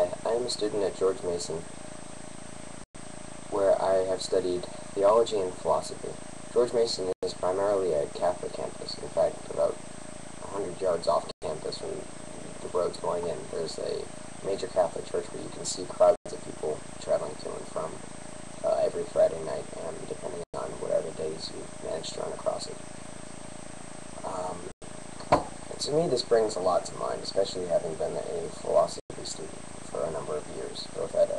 Hi, I am a student at George Mason, where I have studied theology and philosophy. George Mason is primarily a Catholic campus. In fact, about 100 yards off campus from the roads going in, there's a major Catholic church where you can see crowds of people traveling to and from every Friday night, and depending on whatever days you manage to run across it. To me, this brings a lot to mind, especially having been a philosophy student for a number of years, both at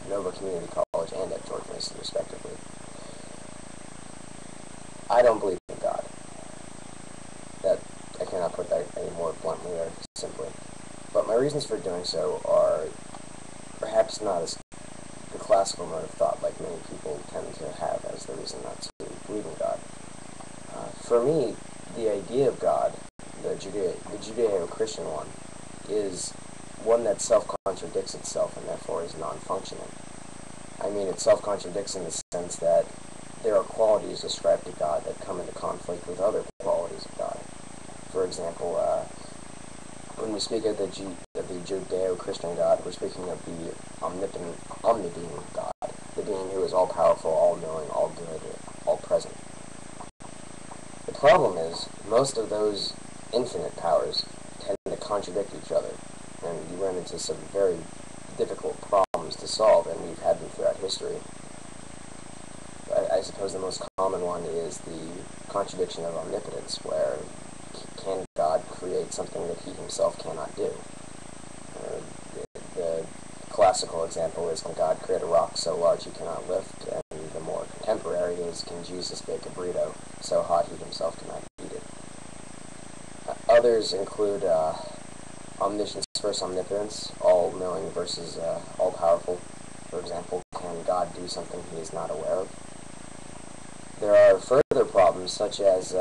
Nova Community College and at George Mason, respectively. I don't believe in God. I cannot put that any more bluntly or simply. But my reasons for doing so are perhaps not as the classical mode of thought like many people tend to have as the reason not to believe in God. For me, the idea of God, the Judeo-Christian one, is one that self-contradicts itself and therefore is non-functioning. I mean, it self-contradicts in the sense that there are qualities ascribed to God that come into conflict with other qualities of God. For example, when we speak of the Judeo-Christian God, we're speaking of the omnipotent, omni-being God, the being who is all-powerful, all-knowing, all-good, all-present. The problem is, most of those infinite powers tend to contradict each other, and you run into some very difficult problems to solve, and we've had them throughout history. I suppose the most common one is the contradiction of omnipotence, where can God create something that he himself cannot do? The classical example is, can God create a rock so large he cannot lift? And the more contemporary is, can Jesus bake a burrito so hot he himself cannot eat it? Others include omniscience versus omnipotence, all-knowing versus all-powerful. For example, can God do something he is not aware of? There are further problems, such as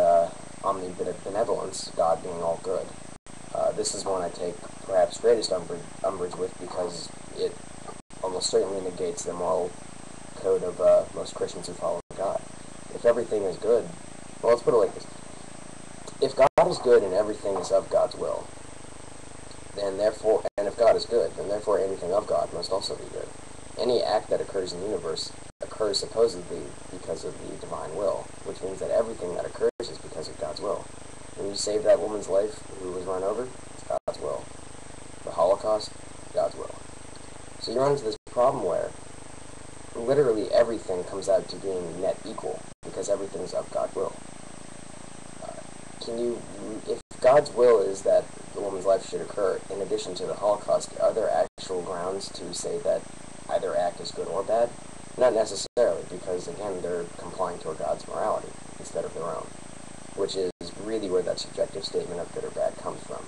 omnibenevolence, God being all good. This is one I take perhaps greatest umbrage with, because it almost certainly negates the moral code of most Christians who follow God. If everything is good, well, let's put it like this. If God is good and everything is of God's will, then therefore, and if God is good, then therefore anything of God must also be good. Any act that occurs in the universe occurs supposedly because of the divine will, which means that everything that occurs is because of God's will. When you save that woman's life who was run over, it's God's will. The Holocaust, God's will. So you run into this problem where literally everything comes out to being net equal, because everything's of God's will. If God's will is that the woman's life should occur in addition to the Holocaust, are there actual grounds to say that either act is good or bad? Not necessarily, because again, they're complying to God's morality instead of their own, which is really where that subjective statement of good or bad comes from.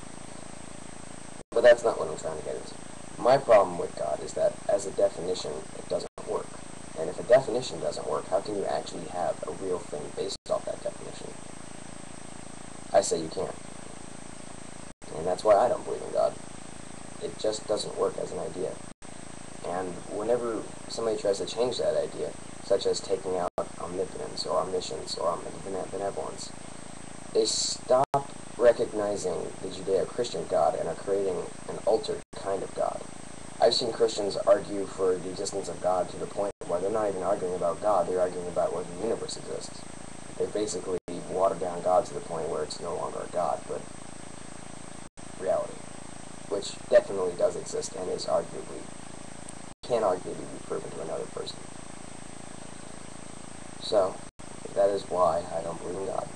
But that's not what I'm trying to get into. My problem with God is that, as a definition, it doesn't work. And if a definition doesn't work, how can you actually have a real thing based off that definition? I say you can't. And that's why I don't believe in God. It just doesn't work as an idea. And whenever somebody tries to change that idea, such as taking out omnipotence or omniscience or benevolence, they stop recognizing the Judeo-Christian God and are creating an altered kind of God. I've seen Christians argue for the existence of God to the point where they're not even arguing about God, they're arguing about whether the universe exists. They basically watered down God to the point where it's no longer a God, but reality, which definitely does exist and is can arguably be proven to another person. So, that is why I don't believe in God.